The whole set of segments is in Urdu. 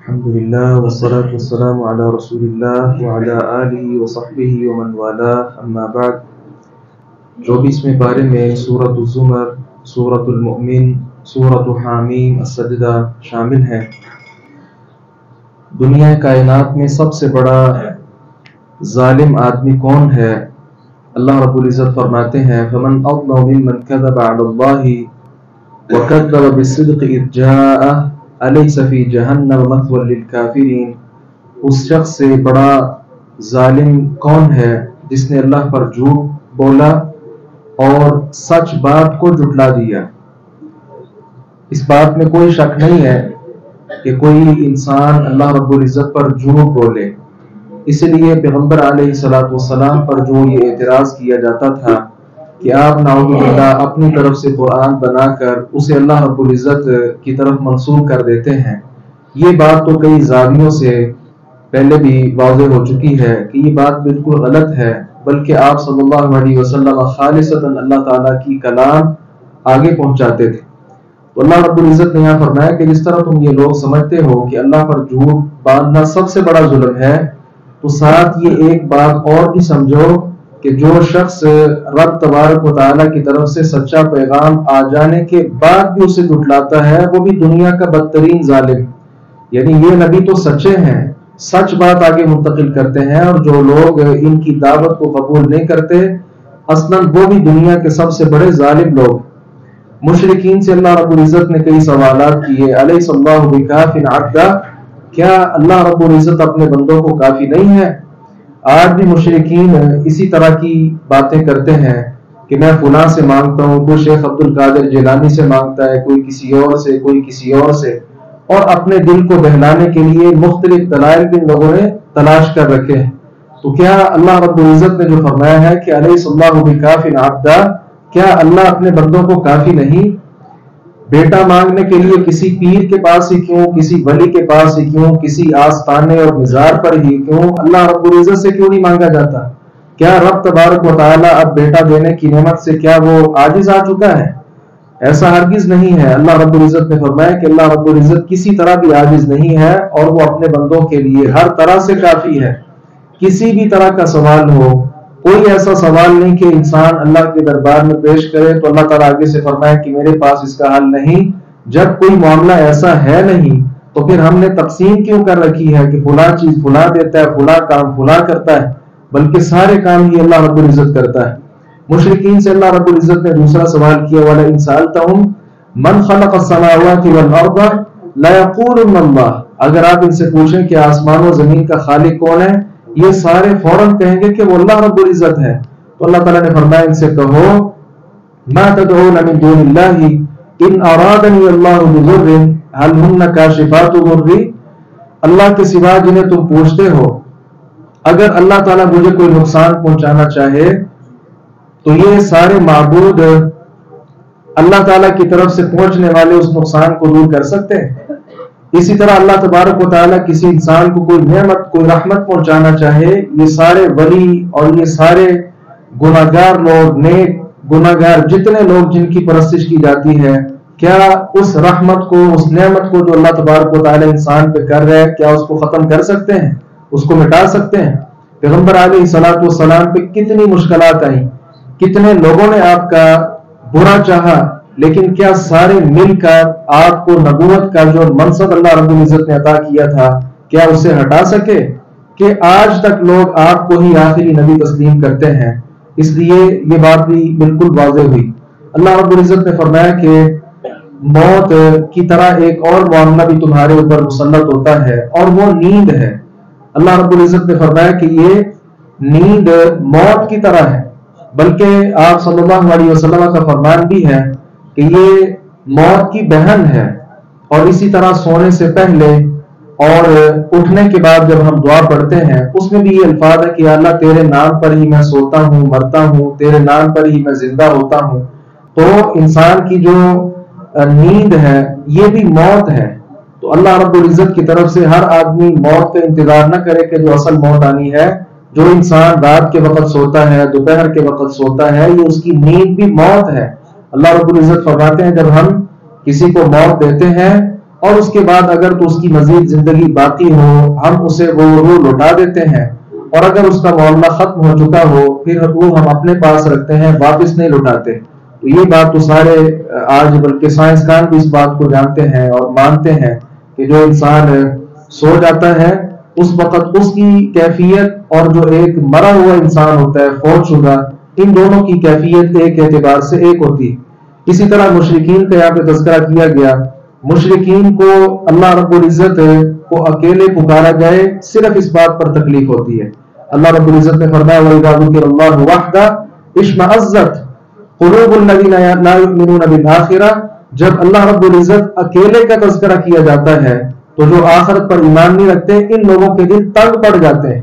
الحمدللہ والصلاة والسلام علی رسول اللہ وعلی آلہ وصحبہ ومن والاه اما بعد 24ویں پارے میں سورۃ الزمر، سورۃ المؤمن، سورۃ حامیم السجدہ شامل ہے۔ دنیا کائنات میں سب سے بڑا ظالم آدمی کون ہے؟ اللہ رب العزت فرماتے ہیں فمن اظلم ممن کذب علی اللہ وکذب بالصدق اذ جاءہ الیس فی جہنم مثوی للکافرین۔ اس شخص سے بڑا ظالم کون ہے جس نے اللہ پر جھوٹ بولا اور سچ بات کو جھٹلا دیا۔ اس بات میں کوئی شک نہیں ہے کہ کوئی انسان اللہ رب العزت پر جھوٹ بولے، اس لیے پیغمبر علیہ السلام پر جو یہ اعتراض کیا جاتا تھا کہ آپ نعوذ باللہ اپنی طرف سے قرآن بنا کر اسے اللہ رب العزت کی طرف منسوب کر دیتے ہیں، یہ بات تو کئی زاویوں سے پہلے بھی واضح ہو چکی ہے کہ یہ بات بالکل غلط ہے، بلکہ آپ صلی اللہ علیہ وسلم خالصتاً اللہ تعالیٰ کی کلام آگے پہنچاتے تھے۔ تو اللہ رب العزت نے یہاں فرمایا کہ جس طرح تم یہ لوگ سمجھتے ہو کہ اللہ پر جھوٹ باندھنا سب سے بڑا ظلم ہے، تو ساتھ یہ ایک بات اور بھی سمجھو کہ جو شخص رب تبارک و تعالیٰ کی طرف سے سچا پیغام آ جانے کے بعد بھی اسے جھٹلاتا ہے، وہ بھی دنیا کا بدترین ظالم۔ یعنی یہ نبی تو سچے ہیں، سچ بات آگے منتقل کرتے ہیں، اور جو لوگ ان کی دعوت کو قبول نہیں کرتے اصلاً وہ بھی دنیا کے سب سے بڑے ظالم لوگ۔ مشرکین سے اللہ رب العزت نے کئی سوالات کیے، الیس اللہ بکاف عبدہ، کیا اللہ رب العزت اپنے بندوں کو کافی نہیں ہے؟ آج بھی مشرکین اسی طرح کی باتیں کرتے ہیں کہ میں فلاں سے مانگتا ہوں، کوئی شیخ عبد القادر جیلانی سے مانگتا ہے، کوئی کسی اور سے، کوئی کسی اور سے، اور اپنے دل کو بہلانے کے لیے مختلف دلائل بھی لوگوں نے تلاش کر رکھے ہیں۔ تو کیا اللہ رب العزت نے جو فرمایا ہے کہ الیس اللہ بکاف عبدہ، کیا اللہ اپنے بندوں کو کافی نہیں؟ بیٹا مانگنے کے لیے کسی پیر کے پاس ہی کیوں، کسی ولی کے پاس ہی کیوں، کسی آستانے اور مزار پر ہی کیوں، اللہ رب العزت سے کیوں نہیں مانگا جاتا؟ کیا رب تبارک و تعالیٰ اب بیٹا دینے کی نعمت سے کیا وہ عاجز آ چکا ہے؟ ایسا ہرگز نہیں ہے۔ اللہ رب العزت نے فرمایا کہ اللہ رب العزت کسی طرح بھی عاجز نہیں ہے، اور وہ اپنے بندوں کے لیے ہر طرح سے کافی ہے۔ کسی بھی طرح کا سوال ہو، کوئی ایسا سوال نہیں کہ انسان اللہ کے دربار میں پیش کرے تو اللہ تعالیٰ آگے سے فرمائے کہ میرے پاس اس کا حل نہیں۔ جب کوئی معاملہ ایسا ہے نہیں تو پھر ہم نے تقسیم کیوں کر رکھی ہے کہ فلاں چیز فلاں دیتا ہے، فلاں کام فلاں کرتا ہے، بلکہ سارے کام ہی اللہ رب العزت کرتا ہے۔ مشرکین سے اللہ رب العزت نے دوسرا سوال کیا وَلَئِن سَأَلْتَهُمْ مَنْ خَلَقَ السَّمَاوَاتِ وَالْأَرْضَ لَيَقُولُنَّ اللَّهُ، اگر آپ ان سے پوچھیں کہ آسمان و زمین کا خالق کون ہے، یہ سارے فوراً کہیں گے کہ وہ اللہ رب العزت ہے۔ تو اللہ تعالیٰ نے فرمایا ان سے کہو مَا تَدْعُونَ مِن دُونِ اللَّهِ إِنْ أَرَادَنِيَ اللَّهُ بِضُرٍّ هَلْ هُنَّ كَاشِفَاتُ ضُرِّي، اللہ کے سوا جنہیں تم پوچھتے ہو، اگر اللہ تعالیٰ مجھے کوئی نقصان پہنچانا چاہے تو یہ سارے معبود اللہ تعالیٰ کی طرف سے پہنچنے والے اس نقصان کو دور کر سکتے ہیں؟ اسی طرح اللہ تبارک و تعالیٰ کسی انسان کو کوئی نعمت کوئی رحمت پہنچانا چاہے، یہ سارے ولی اور یہ سارے گناہگار لوگ، نیک گناہگار جتنے لوگ جن کی پرستش کی جاتی ہے، کیا اس رحمت کو، اس نعمت کو جو اللہ تبارک و تعالیٰ انسان پہ کر رہے ہیں، کیا اس کو ختم کر سکتے ہیں، اس کو مٹا سکتے ہیں؟ پیغمبر علیہ السلام پہ کتنی مشکلات آئیں، کتنے لوگوں نے آپ کا برا چاہا، لیکن کیا سارے مل کر آپ کو نبوت کا جو منصب اللہ رب العزت نے عطا کیا تھا کیا اسے ہٹا سکے؟ کہ آج تک لوگ آپ کو ہی آخری نبی تسلیم کرتے ہیں۔ اس لیے یہ بات بھی بالکل واضح ہوئی۔ اللہ رب العزت نے فرمایا کہ موت کی طرح ایک اور معاملہ بھی تمہارے اوپر مسلط ہوتا ہے، اور وہ نیند ہے۔ اللہ رب العزت نے فرمایا کہ یہ نیند موت کی طرح ہے، بلکہ آپ صلی اللہ علیہ وسلم کا فرمان بھی ہے کہ یہ موت کی بہن ہے۔ اور اسی طرح سونے سے پہلے اور اٹھنے کے بعد جب ہم دعا پڑھتے ہیں اس میں بھی یہ الفاظ ہے کہ اللہ تیرے نام پر ہی میں سوتا ہوں، مرتا ہوں، تیرے نام پر ہی میں زندہ ہوتا ہوں۔ تو انسان کی جو نیند ہے یہ بھی موت ہے۔ تو اللہ رب العزت کی طرف سے ہر آدمی موت کا انتظار نہ کرے کہ جو اصل موت آنی ہے، جو انسان رات کے وقت سوتا ہے، دوپہر کے وقت سوتا ہے، یہ اس کی نیند بھی موت ہے۔ اللہ رب العزت فرماتے ہیں جب ہم کسی کو موت دیتے ہیں اور اس کے بعد اگر تو اس کی مزید زندگی باقی ہو ہم اسے وہ روح لوٹا دیتے ہیں، اور اگر اس کا معاملہ ختم ہو چکا ہو پھر وہ ہم اپنے پاس رکھتے ہیں، واپس نہیں لوٹاتے۔ تو یہ بات تو سارے آج بلکہ سائنسدان بھی اس بات کو جانتے ہیں اور مانتے ہیں کہ جو انسان سو جاتا ہے اس وقت اس کی کیفیت اور جو ایک مرا ہوا انسان ہوتا ہے فوت شدہ، ان دونوں کی کیفیت ایک اعتبار سے ایک ہوتی ہے۔ اسی طرح مشرکین کا یہاں پہ تذکرہ کیا گیا، مشرکین کو اللہ رب العزت کو اکیلے پکارا جائے صرف اس بات پر تکلیف ہوتی ہے۔ اللہ رب العزت نے فرمایا وَإِذَا ذُكِرَ اللَّهُ وَحْدَهُ اشْمَأَزَّتْ قُلُوبُ الَّذِينَ لَا يُؤْمِنُونَ بِالْآخِرَةِ، جب اللہ رب العزت اکیلے کا تذکرہ کیا جاتا ہے تو جو آخرت پر ایمان نہیں رکھتے ان لوگوں کے دل تنگ پڑ جاتے ہیں۔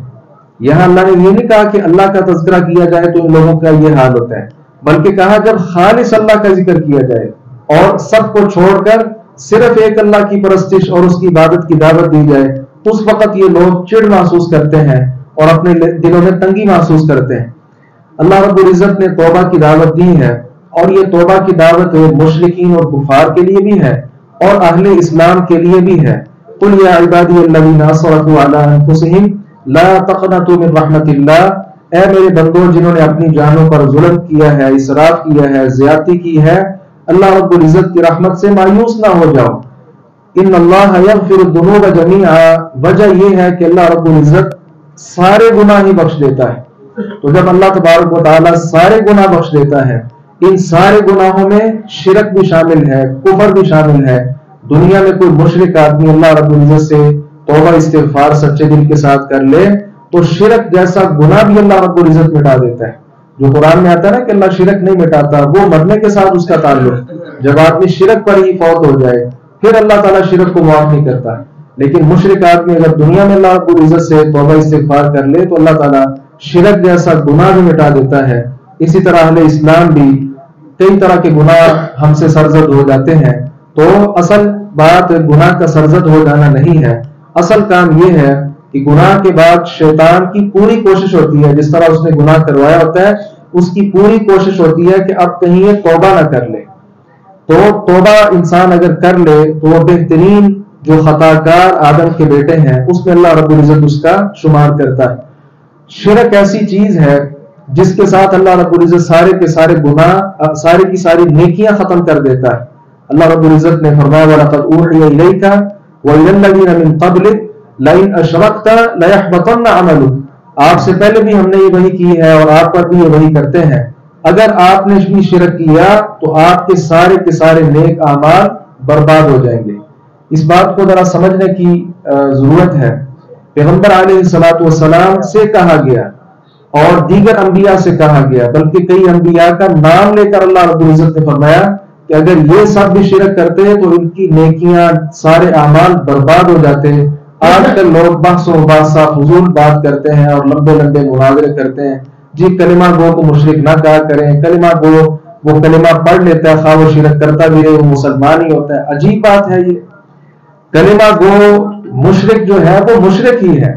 یہاں اللہ نے یہ نہیں کہا کہ اللہ کا تذکرہ کیا جائے تو ان لوگوں کا یہ حال ہوتا ہے، بلکہ کہا جب خالص اللہ کا ذکر کیا جائے اور سب کو چھوڑ کر صرف ایک اللہ کی پرستش اور اس کی عبادت کی دعوت دی جائے، اس وقت یہ لوگ چڑ محسوس کرتے ہیں اور اپنے دلوں میں تنگی محسوس کرتے ہیں۔ اللہ رب العزت نے توبہ کی دعوت دی ہے، اور یہ توبہ کی دعوت مشرکین اور کفار کے لیے بھی ہے اور اہل اسلام کے لیے بھی ہے۔ قل یا عبادی الذین اسرفوا علی انفسہم لا تقنطوا من رحمت اللہ، اے میرے بندوں جنہوں نے اپنی جانوں پر ظلم کیا ہے، اسراف کیا ہے، زیادتی کی ہے، اللہ رب العزت کی رحمت سے مایوس نہ ہو جاؤ۔ ان اللہ یغفر الذنوب جميعا، وجہ یہ ہے کہ اللہ رب العزت سارے گناہ ہی بخش دیتا ہے۔ تو جب اللہ تبارک و تعالیٰ سارے گناہ بخش دیتا ہے، ان سارے گناہوں میں شرک بھی شامل ہے، کفر بھی شامل ہے۔ دنیا میں کوئی مشرک آدمی اللہ رب العزت سے توبہ استغفار سچے دل کے ساتھ کر لے تو شرک جیسا گناہ بھی اللہ رب العزت مٹا دیتا ہے۔ جو قرآن میں آتا ہے نا کہ اللہ شرک نہیں مٹاتا، وہ مرنے کے ساتھ اس کا تعلق، جب آدمی شرک پر ہی فوت ہو جائے پھر اللہ تعالیٰ شرک کو معاف نہیں کرتا۔ لیکن مشرک آدمی اگر دنیا میں اللہ رب العزت سے توبہ استغفار کر لے تو اللہ تعالیٰ شرک جیسا گناہ بھی مٹا دیتا ہے۔ اسی طرح اہل اسلام بھی کئی طرح کے گناہ ہم سے سرزد ہو جاتے ہیں، تو اصل بات گناہ کا سرزد ہو جانا نہیں ہے، اصل کام یہ ہے کہ گناہ کے بعد شیطان کی پوری کوشش ہوتی ہے، جس طرح اس نے گناہ کروایا ہوتا ہے اس کی پوری کوشش ہوتی ہے کہ اب کہیں یہ توبہ نہ کر لے۔ تو توبہ انسان اگر کر لے تو وہ بہترین جو خطا کار آدم کے بیٹے ہیں اس میں اللہ رب العزت اس کا شمار کرتا ہے۔ شرک ایسی چیز ہے جس کے ساتھ اللہ رب العزت سارے کے سارے گناہ، ساری کی ساری نیکیاں ختم کر دیتا ہے۔ اللہ رب العزت نے فرمایا وَلَقَدْ أُوحِيَ إِلَيْكَ وَإِلَى الَّذِينَ مِن قَبْلِكَ لَئِنْ أَشْرَكْتَ لَيَحْبَطَنَّ عَمَلُكَ، آپ سے پہلے بھی ہم نے یہ وحی کی ہے اور آپ پر بھی یہ وحی کرتے ہیں، اگر آپ نے بھی شرک کیا تو آپ کے سارے نیک اعمال برباد ہو جائیں گے۔ اس بات کو ذرا سمجھنے کی ضرورت ہے۔ پیغمبر علیہ الصلوۃ والسلام سے کہا گیا اور دیگر انبیاء سے کہا گیا، بلکہ کئی انبیاء کا نام لے کر اللہ رب العزت نے فرمایا کہ اگر یہ سب بھی شرک کرتے تو ان کی نیکیاں سارے اعمال برباد ہو جاتے۔ آج کل لوگ بحث و مباحثہ فضول بات کرتے ہیں اور لمبے لمبے محاورے کرتے ہیں، جی کلمہ گو کو مشرک نہ کہا کریں، کلمہ گو وہ کلمہ پڑھ لیتا ہے خواہ وہ شرک کرتا بھی رہے وہ مسلمان ہی ہوتا ہے۔ عجیب بات ہے، یہ کلمہ گو مشرک جو ہے وہ مشرک ہی ہے۔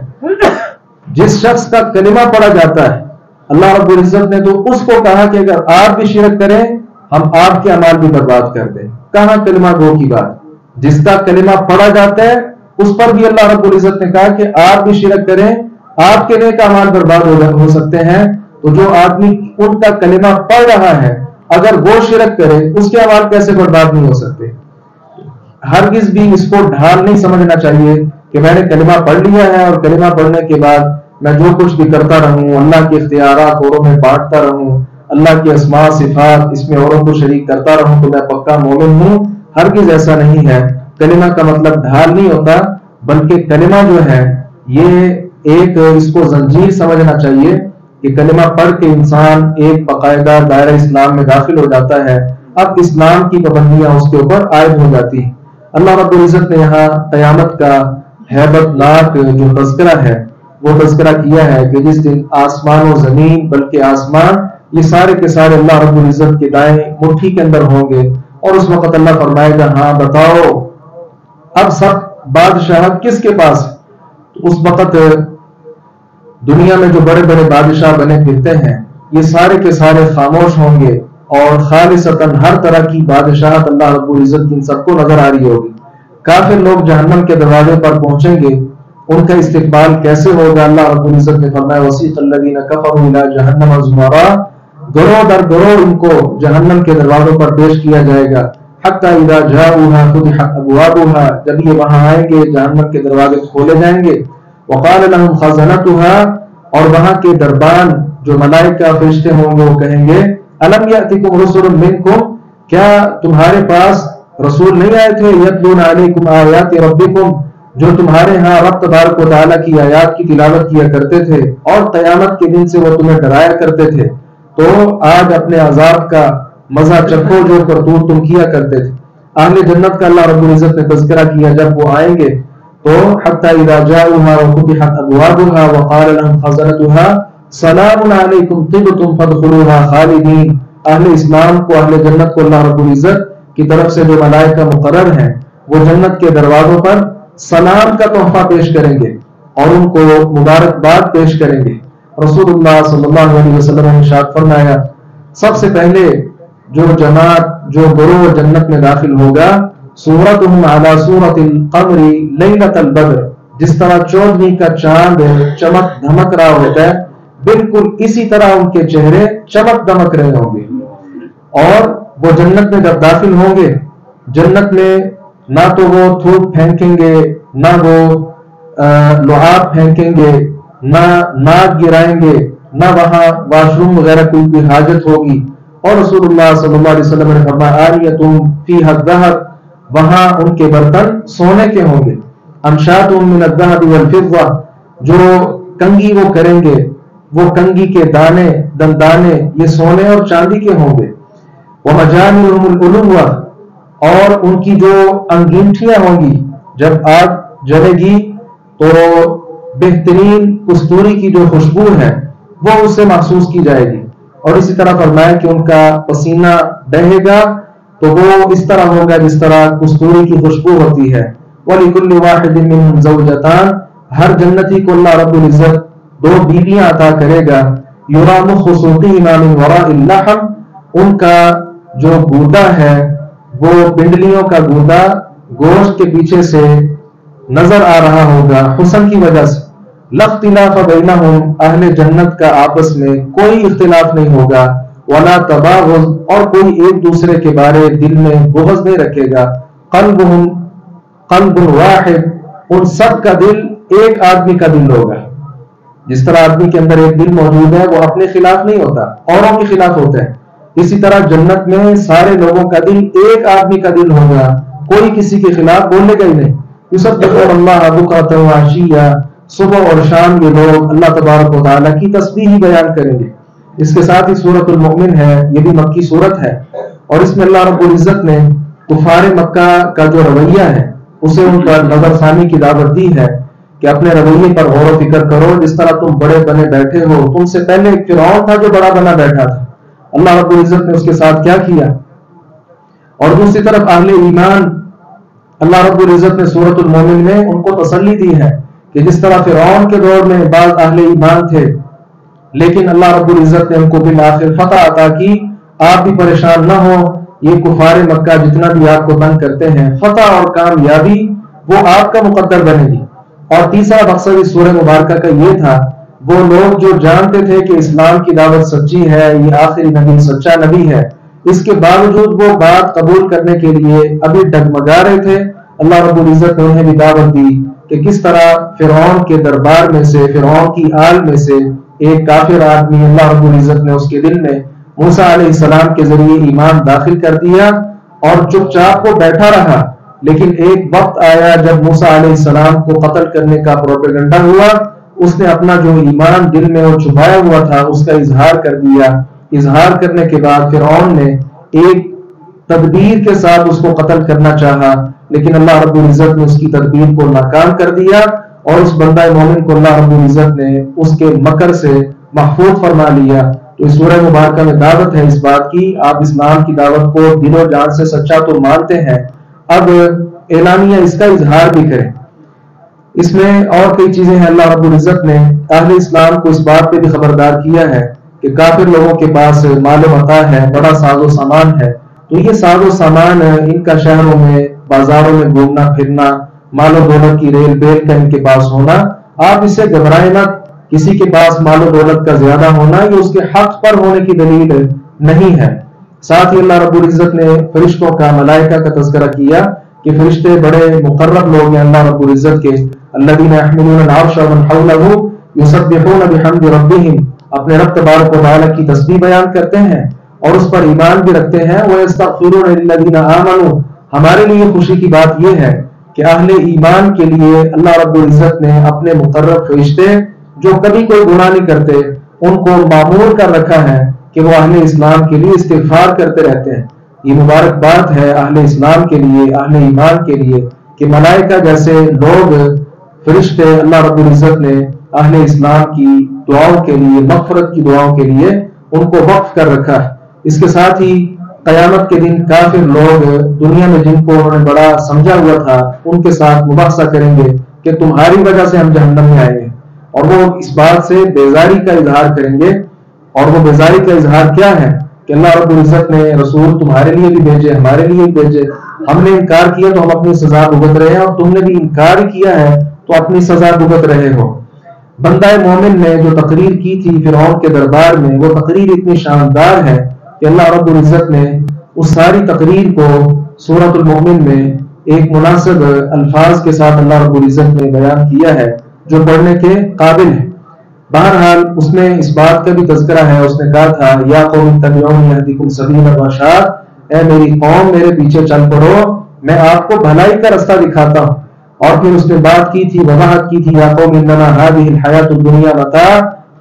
جس شخص کا کلمہ پڑھا جاتا ہے اللہ رب العزت نے تو اس کو کہا کہ اگر آپ بھی شرک کریں ہم آپ کے اعمال بھی برباد کر دیں۔ کہاں کلمہ گو کی بات؟ جس کا کلمہ پڑھا جاتا ہے اس پر بھی اللہ رب العزت نے کہا کہ آپ بھی شرک کریں آپ کے نیک اعمال برباد ہو سکتے ہیں۔ تو جو آدمی ان کا کلمہ پڑھ رہا ہے اگر وہ شرک کرے اس کے اعمال کیسے برباد نہیں ہو سکتے؟ ہرگز بھی اس کو ڈھال نہیں سمجھنا چاہیے کہ میں نے کلمہ پڑھ لیا ہے اور کلمہ پڑھنے کے بعد میں جو کچھ بھی کرتا رہوں، اللہ کے اختیارات اوروں میں بانٹتا رہوں، اللہ کے اسماء صفات اس میں اوروں کو شریک کرتا رہوں تو میں پکا مومن ہوں۔ ہرگز ایسا نہیں ہے۔ کلمہ کا مطلب ڈھال نہیں ہوتا، بلکہ کلمہ جو ہے یہ ایک اس کو زنجیر سمجھنا چاہیے کہ کلمہ پڑھ کے انسان ایک باقاعدہ دائرہ اسلام میں داخل ہو جاتا ہے، اب اسلام کی پابندیاں اس کے اوپر عائد ہو جاتی ہیں۔ اللہ رب العزت نے یہاں قیامت کا ہیبت ناک جو تذکرہ ہے وہ تذکرہ کیا ہے کہ جس دن آسمان و زمین بلکہ آسمان یہ سارے کے سارے اللہ رب العزت کے دائیں مٹھی کے اندر ہوں گے، اور اس وقت اللہ فرمائے گا ہاں بتاؤ اب سب بادشاہت کس کے پاس؟ اس وقت دنیا میں جو بڑے بڑے بادشاہ بنے پھرتے ہیں یہ سارے کے سارے خاموش ہوں گے اور خالصتاً ہر طرح کی بادشاہت اللہ رب العزت کی ان سب کو نظر آ رہی ہوگی۔ کافر لوگ جہنم کے دروازے پر پہنچیں گے، ان کا استقبال کیسے ہوگا؟ اللہ رب العزت نے فرمایا وسیق الذین کفروا الی جہنم زمرا، گروہ در گروہ ان کو جہنم کے دروازوں پر پیش کیا جائے گا، حتی اذا جاؤها فتحت ابوابها، جب یہ وہاں آئیں گے جہنم کے دروازے کھولے جائیں گے، وقال لهم خزنتها، اور وہاں کے دربان جو ملائکہ فرشتے ہوں گے وہ کہیں گے الم یاتکم رسل منکم، کیا تمہارے پاس رسول نہیں آئے تھے؟ یتلون علیکم آیات ربکم، جو تمہارے ہاں رب تبارک و تعالیٰ کی آیات کی تلاوت کیا کرتے تھے اور قیامت کے دن سے وہ تمہیں ڈرایا کرتے تھے، تو آج اپنے عذاب کا مزہ چکھو جو کرتوت تم کیا کرتے تھے۔ اہل جنت کا اللہ رب العزت نے تذکرہ کیا، جب وہ آئیں گے تو حتی اذا جاؤها وفتحت ابوابها وقال لهم خزنتها سلام علیکم طبتم فادخلوها خالدین، اہل اسلام کو، اہل جنت کو اللہ رب العزت کی طرف سے جو ملائکہ مقرر ہیں وہ جنت کے دروازوں پر سلام کا تحفہ پیش کریں گے اور ان کو مبارکباد پیش کریں گے۔ رسول اللہ صلی اللہ علیہ وسلم نے ارشاد فرمایا سب سے پہلے جو جماعت، جو گروہ جنت میں داخل ہوگا، صورتهم علی صورت القمر لیلۃ البدر، جس طرح چودھویں کا چاند چمک دھمک رہا ہوتا ہے بالکل اسی طرح ان کے چہرے چمک دمک رہے ہوں گے۔ اور وہ جنت میں جب داخل ہوں گے، جنت میں نہ تو وہ تھوک پھینکیں گے، نہ وہ لعاب پھینکیں گے، نہ ناک گرائیں گے، نہ وہاں واش روم وغیرہ کوئی بھی حاجت ہوگی۔ اور رسول اللہ صلی اللہ علیہ وسلم نے فرمایا آنیتم فیہا الذہب، وہاں ان کے برتن سونے کے ہوں گے، امشاتم من الذہب والفضہ، جو کنگھی وہ کریں گے، وہ کنگھی کے دانے، دندانے یہ سونے اور چاندی کے ہوں گے۔ ومجامعهم العلوہ، اور ان کی جو انگیٹھیاں ہوں گی، جب آگ جلے گی تو بہترین کستوری کی جو خوشبو ہے وہ اس سے محسوس کی جائے گی۔ اور اسی طرح فرمایا کہ ان کا پسینہ بہے گا تو وہ اس طرح ہوگا جس طرح کستوری کی خوشبو ہوتی ہے۔ وَلِكُلِّ وَاحِدٍ مِّنْهُمْ زَوْجَتَانِ، ہر جنتی کو اللہ رب العزت دو بیویاں عطا کرے گا۔ یُرَى مُخُّ صُوتِهِمَا مِنْ وَرَاءِ اللَّحْمِ، ان کا جو گودا ہے وہ پنڈلیوں کا گودا گوشت کے پیچھے سے نظر آ رہا ہوگا حسن کی وجہ سے۔ لا اختلاف بینہم، اہل جنت کا آپس میں کوئی اختلاف نہیں ہوگا۔ ولا تباغض، اور کوئی ایک دوسرے کے بارے دل میں بغض نہیں رکھے گا۔ قلبہم قلب واحد، ان سب کا دل ایک آدمی کا دل ہوگا۔ جس طرح آدمی کے اندر ایک دل موجود ہے وہ اپنے خلاف نہیں ہوتا، اوروں کے خلاف ہوتا ہے، اسی طرح جنت میں سارے لوگوں کا دل ایک آدمی کا دل ہوگا، کوئی کسی کے خلاف بولنے گا ہی نہیں۔ یسبحون اللہ بکرۃ وعشیہ، صبح اور شام یہ لوگ اللہ تبارک و تعالیٰ کی تسبیح ہی بیان کریں گے۔ اس کے ساتھ ہی سورۃ المؤمن ہے، یہ بھی مکی سورت ہے، اور اس میں اللہ رب العزت نے کفار مکہ کا جو رویہ ہے اسے ان پر نظر ثانی کی دعوت دی ہے کہ اپنے رویے پر غور و فکر کرو۔ جس طرح تم بڑے بنے بیٹھے ہو، تم سے پہلے ایک فرعون تھا جو بڑا بنا بیٹھا تھا، اللہ رب العزت نے اس کے ساتھ کیا کیا۔ اور دوسری طرف اہل ایمان، اللہ رب العزت نے سورۃ المومن میں ان کو تسلی دی ہے کہ جس طرح فرعون کے دور میں بعض اہل ایمان تھے لیکن اللہ رب العزت نے ان کو بالآخر فتح عطا کی، آپ بھی پریشان نہ ہو، یہ کفار مکہ جتنا بھی آپ کو تنگ کرتے ہیں، فتح اور کامیابی وہ آپ کا مقدر بنے گی۔ اور تیسرا مقصد اس سورہ مبارکہ کا یہ تھا، وہ لوگ جو جانتے تھے کہ اسلام کی دعوت سچی ہے، یہ آخری نبی سچا نبی ہے، اس کے باوجود وہ بات قبول کرنے کے لیے ابھی ڈگمگا رہے تھے، اللہ رب العزت نے انہیں بھی دعوت دی کہ کس طرح فرعون کے دربار میں سے، فرعون کی آل میں سے ایک کافر آدمی، اللہ رب العزت نے اس کے دل میں موسیٰ علیہ السلام کے ذریعے ایمان داخل کر دیا اور چپ چاپ کو بیٹھا رہا، لیکن ایک وقت آیا جب موسیٰ علیہ السلام کو قتل کرنے کا پروپیگنڈا ہوا، اس نے اپنا جو ایمان دل میں وہ چھپایا ہوا تھا اس کا اظہار کر دیا۔ اظہار کرنے کے بعد فرعون نے ایک تدبیر کے ساتھ اس کو قتل کرنا چاہا، لیکن اللہ رب العزت نے اس کی تدبیر کو ناکام کر دیا اور اس بندہ مومن کو اللہ رب العزت نے اس کے مکر سے محفوظ فرما لیا۔ تو اس سورہ مبارکہ میں دعوت ہے اس بات کی، آپ اسلام کی دعوت کو دل و جان سے سچا تو مانتے ہیں، اب اعلانیہ اس کا اظہار بھی کریں۔ اس میں اور کئی چیزیں ہیں، اللہ رب العزت نے اہل اسلام کو اس بات پہ بھی خبردار کیا ہے کہ کافر لوگوں کے پاس مال و متاع ہے، بڑا ساز و سامان ہے، تو یہ ساز و سامان ان کا شہروں میں بازاروں میں گھومنا پھرنا، مال و دولت کی ریل بیل کا ان کے پاس ہونا، آپ اس سے گھبرائیں نہ۔ کسی کے پاس مال و دولت کا زیادہ ہونا یہ اس کے حق پر ہونے کی دلیل نہیں ہے۔ ساتھ ہی اللہ رب العزت نے فرشتوں کا، ملائکہ کا تذکرہ کیا کہ فرشتے بڑے مقرب لوگ ہیں اللہ رب العزت کے۔ الذین یحملون العرش ومن حولہ یسبحون بحمد ربہم، اپنے رب تبارک و تعالیٰ کی تسبیح بیان کرتے ہیں اور اس پر ایمان بھی رکھتے ہیں۔ وَيَسْتَغْفِرُونَ لِلَّذِينَ آمَنُوا، ہمارے لیے خوشی کی بات یہ ہے کہ اہل ایمان کے لیے اللہ رب العزت نے اپنے مقرب فرشتے جو کبھی کوئی گناہ نہیں کرتے ان کو معمور کر رکھا ہے کہ وہ اہل اسلام کے لیے استغفار کرتے رہتے ہیں۔ یہ مبارک بات ہے اہل اسلام کے لیے، اہل ایمان کے لیے، کہ ملائکہ جیسے لوگ، فرشتے اللہ رب العزت نے اہل اسلام کی دعاؤں کے لیے، مغفرت کی دعاؤں کے لیے ان کو وقف کر رکھا ہے۔ اس کے ساتھ ہی قیامت کے دن کافر لوگ دنیا میں جن کو انہوں نے بڑا سمجھا ہوا تھا ان کے ساتھ مباحثہ کریں گے کہ تمہاری وجہ سے ہم جہنم میں آئے ہیں، اور وہ اس بات سے بیزاری کا اظہار کریں گے۔ اور وہ بیزاری کا اظہار کیا ہے کہ اللہ رب العزت نے رسول تمہارے لیے بھی بھیجے، ہمارے لیے بھی بھیجے، ہم نے انکار کیا تو ہم اپنی سزا بھگت رہے ہیں، اور تم نے بھی انکار کیا ہے تو اپنی سزا بھگت رہے ہو۔ بندہ مومن نے جو تقریر کی تھی فرعون کے دربار میں، وہ تقریر اتنی شاندار ہے کہ اللہ رب العزت نے اس ساری تقریر کو سورۃ المؤمن میں ایک مناسب الفاظ کے ساتھ اللہ رب العزت نے بیان کیا ہے جو پڑھنے کے قابل ہے۔ بہرحال اس میں اس بات کا بھی تذکرہ ہے، اس نے کہا تھا یا قوم اتبعونی اہدکم سبیل الرشاد، اے میری قوم میرے پیچھے چل پڑو، میں آپ کو بھلائی کا رستہ دکھاتا ہوں۔ اور پھر اس نے بات کی تھی، وضاحت کی تھی، یا قوم انما هذه الحیاۃ الدنیا متاع،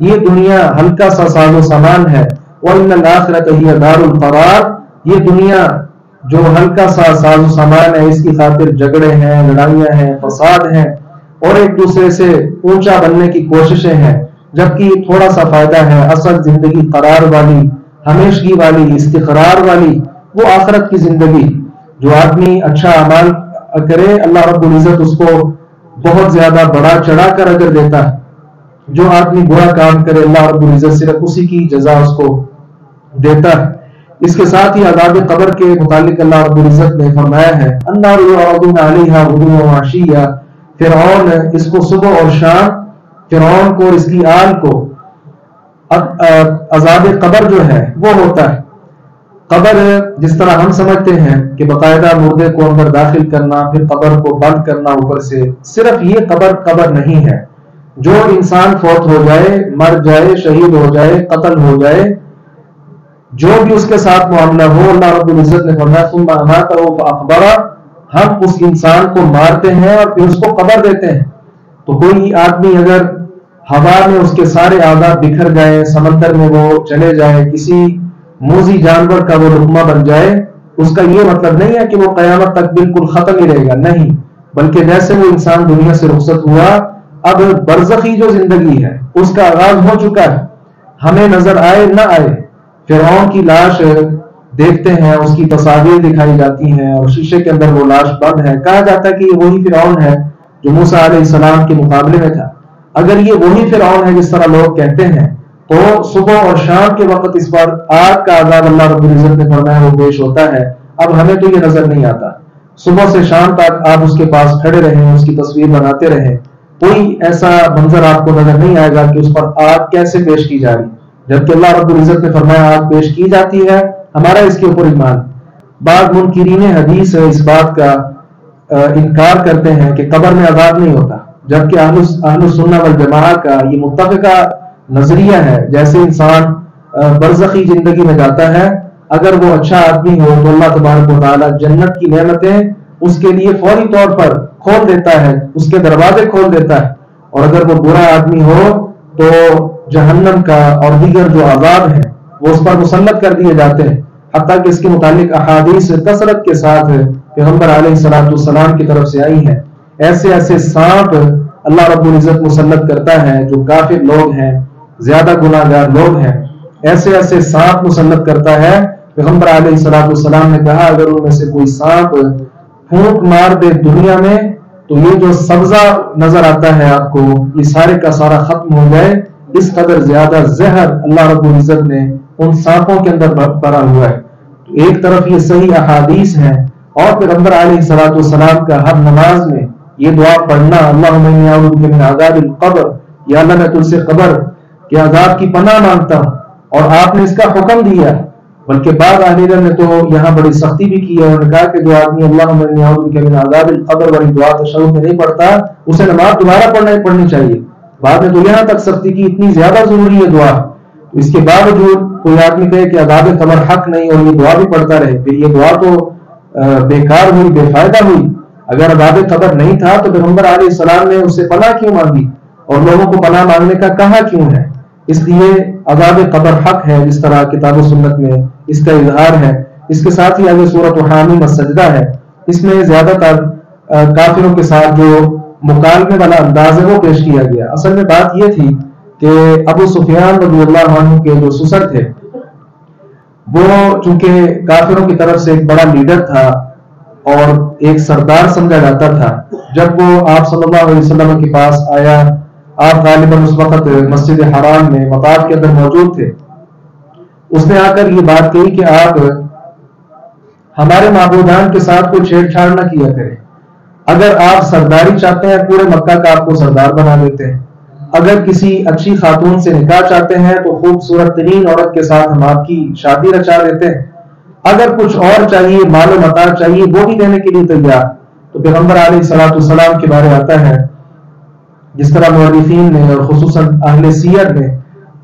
یہ دنیا ہلکا سا ساز و سامان ہے، وان الاخرۃ ہی دار القرار، یہ دنیا جو ہلکا سا ساز و سامان ہے اس کی خاطر جھگڑے ہیں، لڑائیاں ہیں، فساد ہیں، اور ایک دوسرے سے اونچا بننے کی کوششیں ہیں، جبکہ تھوڑا سا فائدہ ہے۔ اصل زندگی قرار والی، ہمیشگی والی، استقرار والی وہ آخرت کی زندگی۔ جو آدمی اچھا اعمال کرے اللہ رب العزت اس کو بہت زیادہ بڑا چڑھا کر اجر دیتا ہے، جو آدمی برا کام کرے اللہ رب العزت صرف اسی کی جزا اس کو دیتا ہے۔ اس کے ساتھ ہی عذاب قبر کے متعلق اللہ رب العزت نے فرمایا ہے النار یعرضون علیہا غدوا وعشیا، فرعون اس کو صبح اور شام، فرعون کو اور اس کی آل کو عذاب قبر جو ہے وہ ہوتا ہے۔ قبر جس طرح ہم سمجھتے ہیں کہ باقاعدہ مردے کو اندر داخل کرنا، پھر قبر کو بند کرنا اوپر سے، صرف یہ قبر نہیں ہے۔ جو انسان فوت ہو جائے، مر جائے، شہید ہو جائے، قتل ہو جائے، جو بھی اس کے ساتھ معاملہ ہو، اللہ رب العزت نے فرمایا ثم اماتہ فاقبرہ، ہم اس انسان کو مارتے ہیں اور پھر اس کو قبر دیتے ہیں۔ تو کوئی آدمی اگر ہوا میں اس کے سارے اعضاء بکھر جائے، سمندر میں وہ چلے جائے، کسی موذی جانور کا وہ لقمہ بن جائے، اس کا یہ مطلب نہیں ہے کہ وہ قیامت تک بالکل ختم ہی رہے گا، نہیں، بلکہ جیسے وہ انسان دنیا سے رخصت ہوا، اب برزخی جو زندگی ہے اس کا آغاز ہو چکا ہے، ہمیں نظر آئے نہ آئے۔ فرعون کی لاش دیکھتے ہیں، اس کی تصاویر دکھائی جاتی ہیں اور شیشے کے اندر وہ لاش بند ہے، کہا جاتا ہے کہ یہ وہی فرعون ہے جو موسیٰ علیہ السلام کے مقابلے میں تھا۔ اگر یہ وہی فرعون ہے جس طرح لوگ کہتے ہیں تو صبح اور شام کے وقت اس پر آگ کا عذاب اللہ رب العزت نے فرمایا وہ پیش ہوتا ہے۔ اب ہمیں تو یہ نظر نہیں آتا، صبح سے شام تک آپ اس کے پاس کھڑے رہیں، اس کی تصویر بناتے رہیں، کوئی ایسا منظر آپ کو نظر نہیں آئے گا کہ اس پر آگ کیسے پیش کی جا رہی، جبکہ اللہ رب العزت نے فرمایا آگ پیش کی جاتی ہے، ہمارا اس کے اوپر ایمان۔ بعض منکرین حدیث اس بات کا انکار کرتے ہیں کہ قبر میں عذاب نہیں ہوتا، جبکہ اہل السنہ والجماعہ کا یہ متفقہ نظریہ ہے، جیسے انسان برزخی زندگی میں جاتا ہے، اگر وہ اچھا آدمی ہو تو اللہ تبارک و تعالیٰ جنت کی نعمتیں اس کے لیے فوری طور پر کھول دیتا ہے، اس کے دروازے کھول دیتا ہے، اور اگر وہ برا آدمی ہو تو جہنم کا اور دیگر جو عذاب ہیں وہ اس پر مسلط کر دیے جاتے ہیں۔ حتیٰ کہ اس کے متعلق احادیث کثرت کے ساتھ پیغمبر علیہ الصلوۃ والسلام کی طرف سے آئی ہیں۔ ایسے ایسے سانپ اللہ رب العزت مسلط کرتا ہے جو کافر لوگ ہیں، زیادہ گناہ گار لوگ ہیں، ایسے ایسے سانپ مسلط کرتا ہے۔ پیغمبر علیہ الصلوۃ والسلام نے کہا اگر ان میں سے کوئی سانپ پھونک مار دے دنیا میں تو یہ جو سبزہ نظر آتا ہے آپ کو یہ سارے کا سارا ختم ہو جائے، اس قدر زیادہ زہر اللہ رب العزت نے ان سانپوں کے اندر بھرا ہوا ہے۔ ایک طرف یہ صحیح احادیث ہیں اور پیغمبر علیہ الصلوۃ والسلام کا ہر نماز میں یہ دعا پڑھنا، اللہم انی اعوذ بک من عذاب القبر، یا اللہ میں تجھ سے قبر کے عذاب کی پناہ مانگتا ہوں، اور آپ نے اس کا حکم دیا۔ بلکہ بعض اہل علم نے تو یہاں بڑی سختی بھی کی ہے، انہوں نے کہا کہ جو آدمی اللہم انی اعوذ بک من عذاب القبر والی دعا تشہد میں نہیں پڑھتا، اسے نماز دوبارہ پڑھنی چاہیے۔ بعد میں تو یہاں تک سختی کی، اتنی زیادہ ضروری ہے دعا، اس کے باوجود کوئی آدمی کہے کہ عذاب قبر حق نہیں اور یہ دعا بھی پڑھتا رہے، پھر یہ دعا تو بیکار ہوئی، بے فائدہ ہوئی۔ اگر عذاب قبر نہیں تھا تو پیغمبر علیہ السلام نے اس سے پناہ کیوں مانگی اور لوگوں کو پناہ مانگنے کا کہا کیوں ہے؟ اس لیے عذاب قبر حق ہے، جس طرح کتاب و سنت میں اس کا اظہار ہے۔ اس کے ساتھ ہی آگے سورۃ حامیم السجدہ ہے، اس میں زیادہ تر کافروں کے ساتھ جو مکالمے والا انداز ہے وہ پیش کیا گیا۔ اصل میں بات یہ تھی کہ ابو سفیان رضی اللہ عنہ کے جو سسر تھے، وہ چونکہ کافروں کی طرف سے ایک بڑا لیڈر تھا اور ایک سردار سمجھا جاتا تھا، جب وہ آپ صلی اللہ علیہ وسلم کے پاس آیا، آپ غالباً اس وقت مسجد حرام میں مطاف کے اندر موجود تھے، اس نے آ کر یہ بات کہی کہ آپ ہمارے معبودان کے ساتھ کوئی چھیڑ چھاڑ نہ کیا کریں۔ اگر آپ سرداری چاہتے ہیں، پورے مکہ کا آپ کو سردار بنا دیتے ہیں۔ اگر کسی اچھی خاتون سے نکاح چاہتے ہیں تو خوبصورت ترین عورت کے ساتھ ہم آپ کی شادی رچا دیتے ہیں۔ اگر کچھ اور چاہیے، مال و متاع چاہیے، وہ بھی دینے کے لیے تیار۔ تو پیغمبر علیہ الصلوۃ والسلام کے بارے آتا ہے، جس طرح مورخین نے اور خصوصاً اہل سیر نے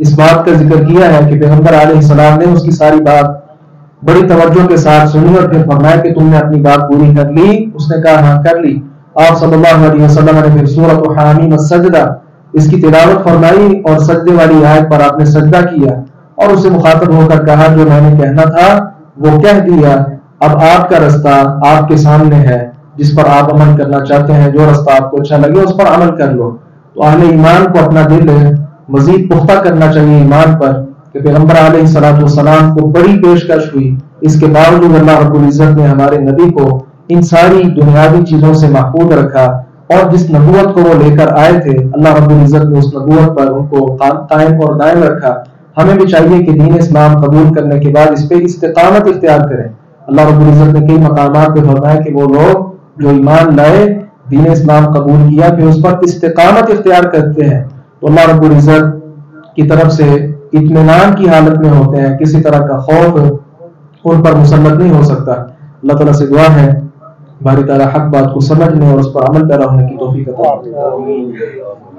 اس بات کا ذکر کیا ہے کہ پیغمبر علیہ السلام نے اس کی ساری بات بڑی توجہ کے ساتھ سنی اور پھر فرمایا کہ تم نے اپنی بات پوری کر لی؟ اس نے کہا ہاں کر لی۔ آپ صلی اللہ علیہ وسلم نے پھر سورۃ حامیم السجدہ اس کی تلاوت فرمائی اور سجدے والی آیت پر آپ نے سجدہ کیا اور اسے مخاطب ہو کر کہا جو میں نے کہنا تھا وہ کہہ دیا، اب آپ کا رستہ آپ کے سامنے ہے، جس پر آپ عمل کرنا چاہتے ہیں، جو رستہ آپ کو اچھا لگے اس پر عمل کر لو۔ تو اہل ایمان کو اپنا دل مزید پختہ کرنا چاہیے ایمان پر کہ پیغمبر علیہ الصلوۃ والسلام کو بڑی پیشکش ہوئی، اس کے باوجود اللہ رب العزت نے ہمارے نبی کو ان ساری دنیاوی چیزوں سے محفوظ رکھا، اور جس نبوت کو وہ لے کر آئے تھے اللہ رب العزت نے اس نبوت پر ان کو قائم اور دائم رکھا۔ ہمیں بھی چاہیے کہ دین اسلام قبول کرنے کے بعد اس پہ استقامت اختیار کریں۔ اللہ رب العزت نے کئی مقامات پہ فرمایا کہ وہ لوگ جو ایمان لائے، دین اسلام قبول کیا، پھر اس پر استقامت اختیار کرتے ہیں تو اللہ رب العزت کی طرف سے اطمینان کی حالت میں ہوتے ہیں، کسی طرح کا خوف ان پر مسلط نہیں ہو سکتا۔ اللہ تعالیٰ سے دعا ہے باری تعالیٰ حق بات کو سمجھنے اور اس پر عمل پیرا ہونے کی توفیق عطا فرمائے۔